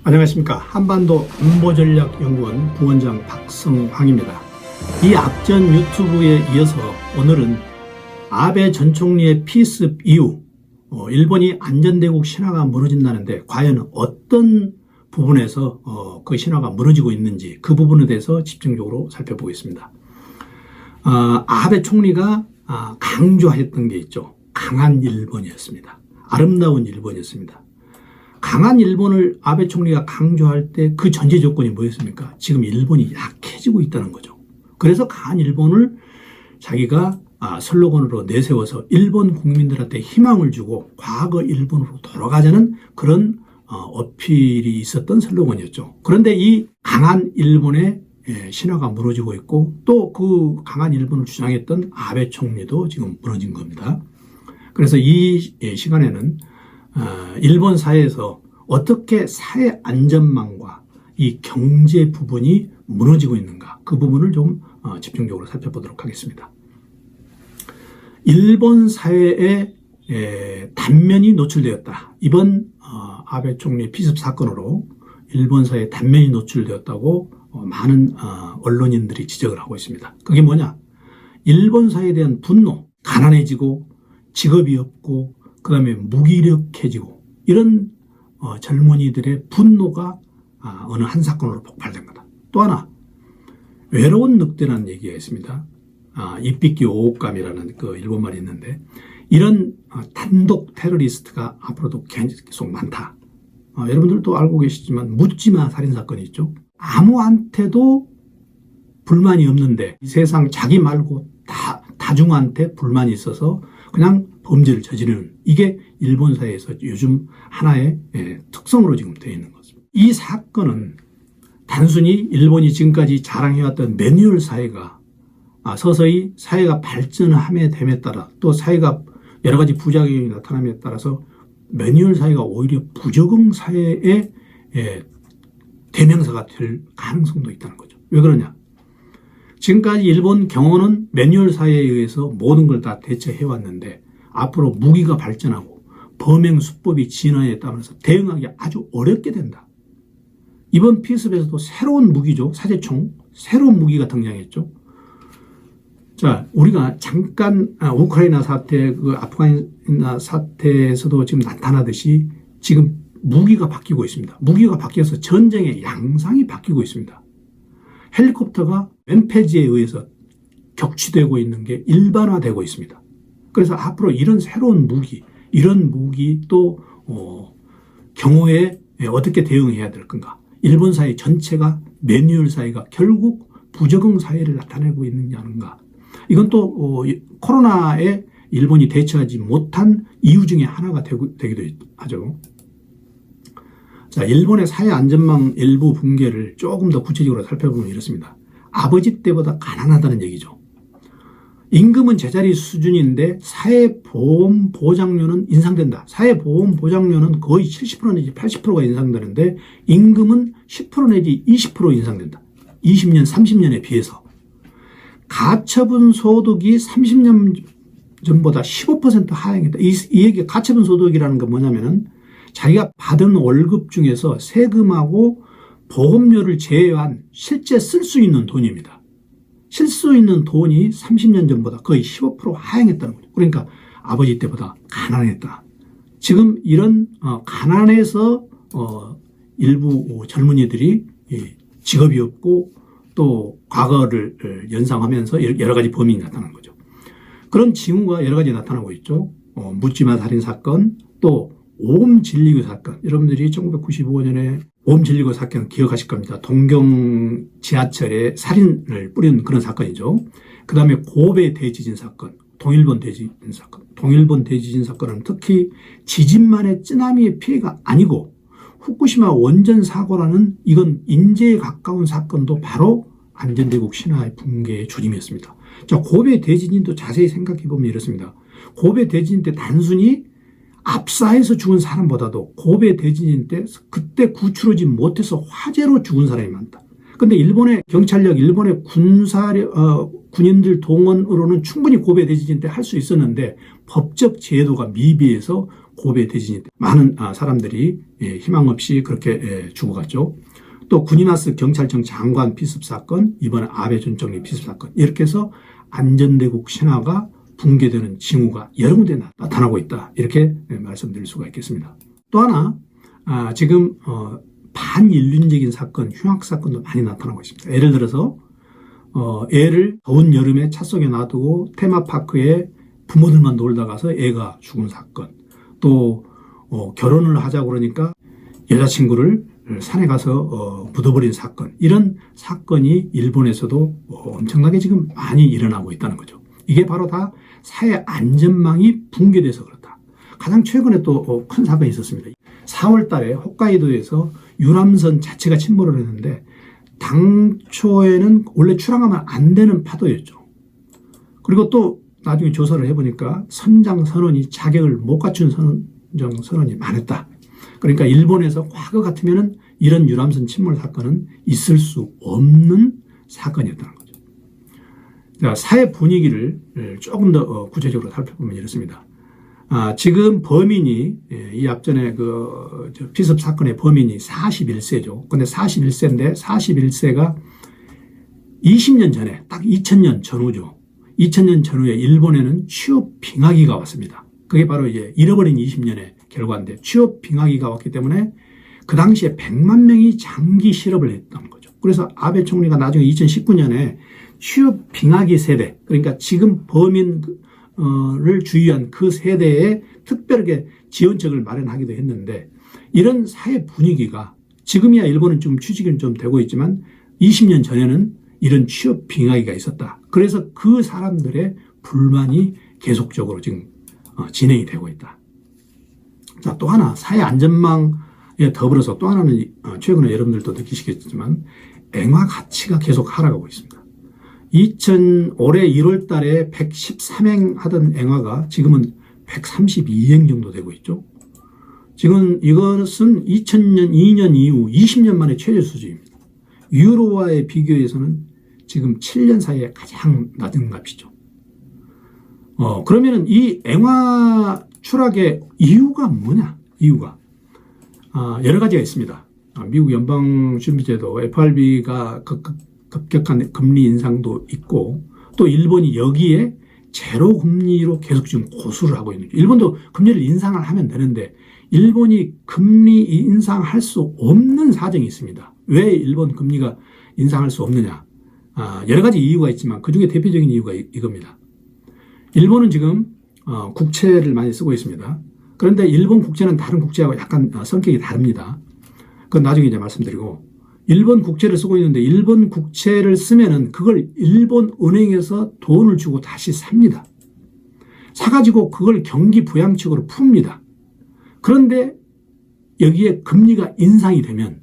안녕하십니까. 한반도 안보전략연구원 부원장 박성황입니다. 이 앞전 유튜브에 이어서 오늘은 아베 전 총리의 피습 이후 일본이 안전대국 신화가 무너진다는데 과연 어떤 부분에서 그 신화가 무너지고 있는지 그 부분에 대해서 집중적으로 살펴보겠습니다. 아베 총리가 강조했던 게 있죠. 강한 일본이었습니다. 아름다운 일본이었습니다. 강한 일본을 아베 총리가 강조할 때 그 전제 조건이 뭐였습니까? 지금 일본이 약해지고 있다는 거죠. 그래서 강한 일본을 자기가 슬로건으로 내세워서 일본 국민들한테 희망을 주고 과거 일본으로 돌아가자는 그런 어필이 있었던 슬로건이었죠. 그런데 이 강한 일본의 신화가 무너지고 있고 또 그 강한 일본을 주장했던 아베 총리도 지금 무너진 겁니다. 그래서 이 시간에는 일본 사회에서 어떻게 사회 안전망과 이 경제 부분이 무너지고 있는가 그 부분을 좀 집중적으로 살펴보도록 하겠습니다. 일본 사회의 단면이 노출되었다. 이번 아베 총리 피습 사건으로 일본 사회의 단면이 노출되었다고 많은 언론인들이 지적을 하고 있습니다. 그게 뭐냐? 일본 사회에 대한 분노, 가난해지고 직업이 없고 그 다음에 무기력해지고 이런 젊은이들의 분노가 어느 한 사건으로 폭발된 거다. 또 하나 외로운 늑대라는 얘기가 있습니다. 이삐끼 오옥감이라는 그 일본말이 있는데 이런 단독 테러리스트가 앞으로도 계속 많다. 여러분들도 알고 계시지만 묻지마 살인사건이 있죠. 아무한테도 불만이 없는데 이 세상 자기 말고 다중한테 불만이 있어서 그냥 범죄를 저지르는 이게 일본 사회에서 요즘 하나의 특성으로 지금 되어 있는 것입니다. 이 사건은 단순히 일본이 지금까지 자랑해왔던 매뉴얼 사회가 서서히 사회가 발전함에 됨에 따라 또 사회가 여러 가지 부작용이 나타남에 따라서 매뉴얼 사회가 오히려 부적응 사회의 대명사가 될 가능성도 있다는 거죠. 왜 그러냐? 지금까지 일본 경호는 매뉴얼 사회에 의해서 모든 걸 다 대처해왔는데 앞으로 무기가 발전하고 범행 수법이 진화에 따라서 대응하기 아주 어렵게 된다. 이번 피습에서도 새로운 무기죠. 사제총. 새로운 무기가 등장했죠. 자, 우리가 잠깐 우크라이나 사태, 아프가니스탄 사태에서도 지금 나타나듯이 지금 무기가 바뀌고 있습니다. 무기가 바뀌어서 전쟁의 양상이 바뀌고 있습니다. 헬리콥터가 왼폐지에 의해서 격취되고 있는 게 일반화되고 있습니다. 그래서 앞으로 이런 새로운 무기, 이런 무기 또 경호에 어떻게 대응해야 될 건가? 일본 사회 전체가 매뉴얼 사회가 결국 부적응 사회를 나타내고 있느냐는가? 이건 또 코로나에 일본이 대처하지 못한 이유 중에 하나가 되기도 하죠. 자, 일본의 사회 안전망 일부 붕괴를 조금 더 구체적으로 살펴보면 이렇습니다. 아버지 때보다 가난하다는 얘기죠. 임금은 제자리 수준인데 사회보험 보장료는 인상된다. 사회보험 보장료는 거의 70% 내지 80%가 인상되는데 임금은 10% 내지 20% 인상된다. 20년, 30년에 비해서. 가처분 소득이 30년 전보다 15% 하향했다. 이 얘기 가처분 소득이라는 건 뭐냐면은 자기가 받은 월급 중에서 세금하고 보험료를 제외한 실제 쓸 수 있는 돈입니다. 쓸 수 있는 돈이 30년 전보다 거의 15% 하향했다는 거죠. 그러니까 아버지 때보다 가난했다. 지금 이런 가난해서 일부 젊은이들이 직업이 없고 또 과거를 연상하면서 여러 가지 범인이 나타나는 거죠. 그런 징후가 여러 가지 나타나고 있죠. 묻지마 살인사건 또 오음 진리교 사건. 여러분들이 1995년에 오음 진리교 사건 기억하실 겁니다. 동경 지하철에 살인을 뿌린 그런 사건이죠. 그 다음에 고베 대지진 사건, 동일본 대지진 사건. 동일본 대지진 사건은 특히 지진만의 쓰나미의 피해가 아니고 후쿠시마 원전 사고라는 이건 인재에 가까운 사건도 바로 안전대국 신화의 붕괴의 조짐이었습니다. 자, 고베 대지진도 자세히 생각해 보면 이렇습니다. 고베 대지진 때 단순히 압사해서 죽은 사람보다도 고베 대지진 때 그때 구출하지 못해서 화재로 죽은 사람이 많다. 그런데 일본의 경찰력, 일본의 군인들 동원으로는 충분히 고베 대지진 때 할 수 있었는데 법적 제도가 미비해서 고베 대지진이 많은 사람들이 희망 없이 그렇게 죽어갔죠. 또 구니마스 경찰청 장관 피습 사건, 이번에 아베 전 총리 피습 사건, 이렇게 해서 안전대국 신화가 붕괴되는 징후가 여러 군데 나타나고 있다, 이렇게 말씀드릴 수가 있겠습니다. 또 하나 지금 반인륜적인 사건, 흉악 사건도 많이 나타나고 있습니다. 예를 들어서 애를 더운 여름에 차 속에 놔두고 테마파크에 부모들만 놀다 가서 애가 죽은 사건, 또 결혼을 하자고 그러니까 여자친구를 산에 가서 묻어버린 사건, 이런 사건이 일본에서도 엄청나게 지금 많이 일어나고 있다는 거죠. 이게 바로 다 사회 안전망이 붕괴돼서 그렇다. 가장 최근에 또 큰 사건이 있었습니다. 4월 달에 홋카이도에서 유람선 자체가 침몰을 했는데 당초에는 원래 출항하면 안 되는 파도였죠. 그리고 또 나중에 조사를 해보니까 선장 선원이 자격을 못 갖춘 선장 선원이 많았다. 그러니까 일본에서 과거 같으면은 이런 유람선 침몰 사건은 있을 수 없는 사건이었다는 거죠. 자, 사회 분위기를 조금 더 구체적으로 살펴보면 이렇습니다. 지금 범인이, 이 앞전에 피습 사건의 범인이 41세죠. 근데 41세인데 41세가 20년 전에, 딱 2000년 전후죠. 2000년 전후에 일본에는 취업 빙하기가 왔습니다. 그게 바로 이제 잃어버린 20년의 결과인데, 취업 빙하기가 왔기 때문에 그 당시에 100만 명이 장기 실업을 했던 거죠. 그래서 아베 총리가 나중에 2019년에 취업 빙하기 세대, 그러니까 지금 범인을 주의한 그 세대에 특별하게 지원책을 마련하기도 했는데, 이런 사회 분위기가 지금이야 일본은 좀 취직은 좀 되고 있지만 20년 전에는 이런 취업 빙하기가 있었다. 그래서 그 사람들의 불만이 계속적으로 지금 진행이 되고 있다. 자, 또 하나 사회 안전망에 더불어서 또 하나는 최근에 여러분들도 느끼시겠지만 앵화 가치가 계속 하락하고 있습니다. 올해 1월 달에 113행 하던 앵화가 지금은 132행 정도 되고 있죠. 지금 이것은 2000년, 2년 이후 20년 만에 최저 수준입니다. 유로와의 비교에서는 지금 7년 사이에 가장 낮은 값이죠. 그러면은 이 앵화 추락의 이유가 뭐냐? 이유가 여러 가지가 있습니다. 미국 연방준비제도 FRB가 급격한 금리 인상도 있고, 또 일본이 여기에 제로 금리로 계속 지금 고수를 하고 있는 거죠. 일본도 금리를 인상을 하면 되는데 일본이 금리 인상할 수 없는 사정이 있습니다. 왜 일본 금리가 인상할 수 없느냐? 여러 가지 이유가 있지만 그중에 대표적인 이유가 이겁니다. 일본은 지금 국채를 많이 쓰고 있습니다. 그런데 일본 국채는 다른 국채하고 약간 성격이 다릅니다. 그건 나중에 이제 말씀드리고, 일본 국채를 쓰고 있는데 일본 국채를 쓰면은 그걸 일본 은행에서 돈을 주고 다시 삽니다. 사가지고 그걸 경기 부양책으로 풉니다. 그런데 여기에 금리가 인상이 되면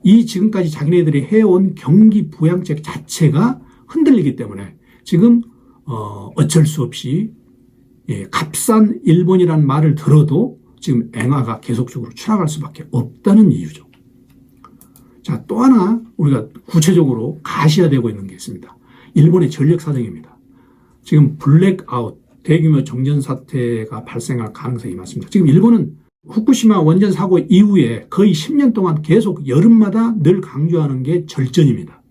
이 지금까지 자기네들이 해온 경기 부양책 자체가 흔들리기 때문에 지금 어쩔 수 없이 값싼 일본이라는 말을 들어도 지금 앵화가 계속적으로 추락할 수밖에 없다는 이유죠. 자, 또 하나 우리가 구체적으로 가시화되고 있는 게 있습니다. 일본의 전력 사정입니다. 지금 블랙아웃, 대규모 정전 사태가 발생할 가능성이 많습니다. 지금 일본은 후쿠시마 원전 사고 이후에 거의 10년 동안 계속 여름마다 늘 강조하는 게 절전입니다.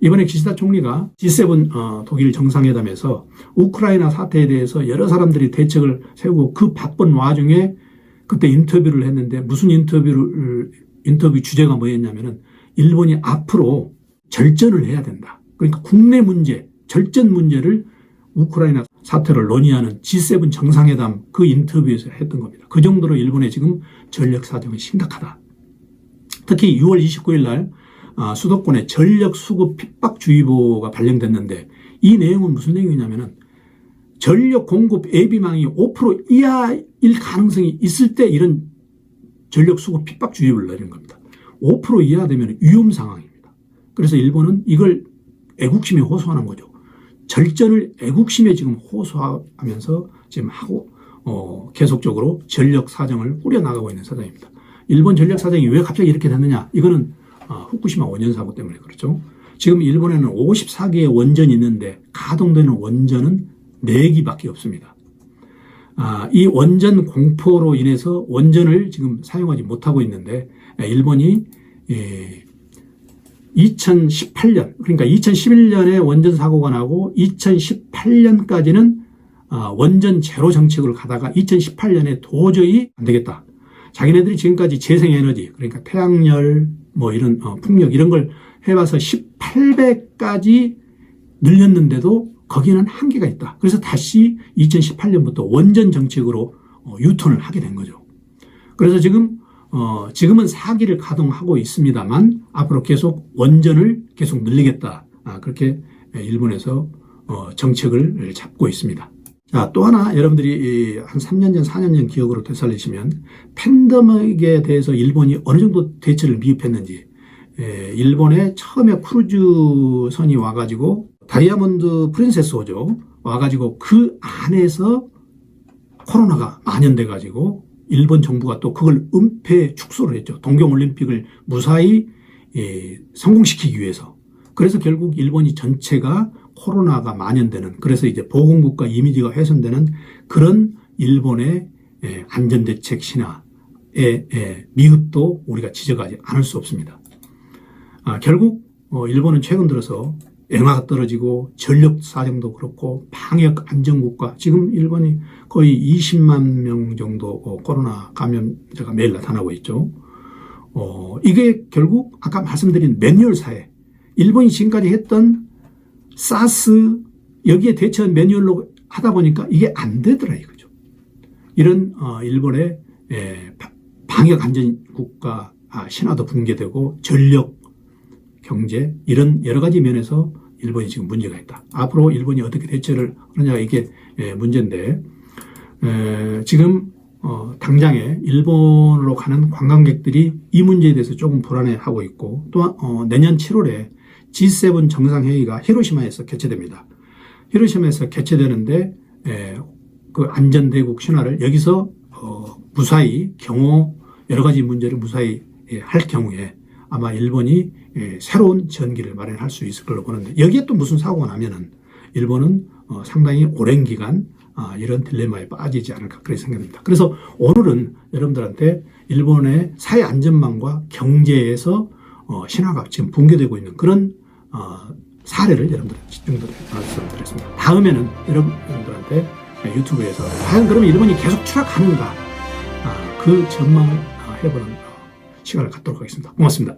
이번에 기시다 총리가 G7 독일 정상회담에서 우크라이나 사태에 대해서 여러 사람들이 대책을 세우고 그 바쁜 와중에 그때 인터뷰를 했는데, 무슨 인터뷰 주제가 뭐였냐면은 일본이 앞으로 절전을 해야 된다. 그러니까 국내 문제, 절전 문제를 우크라이나 사태를 논의하는 G7 정상회담 그 인터뷰에서 했던 겁니다. 그 정도로 일본의 지금 전력 사정이 심각하다. 특히 6월 29일 날 수도권에 전력 수급 핍박주의보가 발령됐는데, 이 내용은 무슨 내용이냐면은 전력 공급 예비망이 5% 이하일 가능성이 있을 때 이런 전력 수급 핍박주의보를 내린 겁니다. 5% 이하 되면 위험 상황입니다. 그래서 일본은 이걸 애국심에 호소하는 거죠. 절전을 애국심에 지금 호소하면서 지금 하고 계속적으로 전력 사정을 꾸려나가고 있는 사정입니다. 일본 전력 사정이 왜 갑자기 이렇게 됐느냐? 이거는 후쿠시마 원전 사고 때문에 그렇죠. 지금 일본에는 54개의 원전이 있는데 가동되는 원전은 4기밖에 없습니다. 이 원전 공포로 인해서 원전을 지금 사용하지 못하고 있는데 일본이 2018년 그러니까 2011년에 원전 사고가 나고 2018년까지는 원전 제로 정책을 가다가 2018년에 도저히 안 되겠다. 자기네들이 지금까지 재생에너지 그러니까 태양열 뭐 이런 풍력 이런 걸 해봐서 18배까지 늘렸는데도 거기는 한계가 있다. 그래서 다시 2018년부터 원전 정책으로 유턴을 하게 된 거죠. 그래서 지금은 4기를 가동하고 있습니다만 앞으로 계속 원전을 계속 늘리겠다. 그렇게 일본에서 정책을 잡고 있습니다. 자, 또 하나 여러분들이 한 3년 전, 4년 전 기억으로 되살리시면 팬데믹에 대해서 일본이 어느 정도 대처를 미흡했는지 일본에 처음에 크루즈선이 와가지고 다이아몬드 프린세스호죠. 와가지고 그 안에서 코로나가 만연돼가지고 일본 정부가 또 그걸 은폐 축소를 했죠. 동경올림픽을 무사히 성공시키기 위해서. 그래서 결국 일본이 전체가 코로나가 만연되는 그래서 이제 보건국가 이미지가 훼손되는 그런 일본의 안전대책 신화의 미흡도 우리가 지적하지 않을 수 없습니다. 결국 일본은 최근 들어서 엔화가 떨어지고 전력 사정도 그렇고 방역 안전국가 지금 일본이 거의 20만 명 정도 코로나 감염자가 매일 나타나고 있죠. 이게 결국 아까 말씀드린 매뉴얼 사회 일본이 지금까지 했던 사스 여기에 대처한 매뉴얼로 하다 보니까 이게 안 되더라 이거죠. 이런 일본의 방역 안전국가 신화도 붕괴되고 전력 경제 이런 여러 가지 면에서 일본이 지금 문제가 있다. 앞으로 일본이 어떻게 대처를 하느냐가 이게 문제인데 지금 당장에 일본으로 가는 관광객들이 이 문제에 대해서 조금 불안해하고 있고 또 내년 7월에 G7 정상회의가 히로시마에서 개최됩니다. 히로시마에서 개최되는데 그 안전대국 신화를 여기서 무사히 경호 여러 가지 문제를 무사히 할 경우에 아마 일본이 새로운 전기를 마련할 수 있을 걸로 보는데 여기에 또 무슨 사고가 나면은 일본은 상당히 오랜 기간 이런 딜레마에 빠지지 않을까 그렇게 생각합니다. 그래서 오늘은 여러분들한테 일본의 사회 안전망과 경제에서 신화가 지금 붕괴되고 있는 그런 사례를 여러분들한테 말씀드렸습니다. 다음에는 여러분들한테 유튜브에서 과연 그러면 일본이 계속 추락하는가 그 전망을 해보는 시간을 갖도록 하겠습니다. 고맙습니다.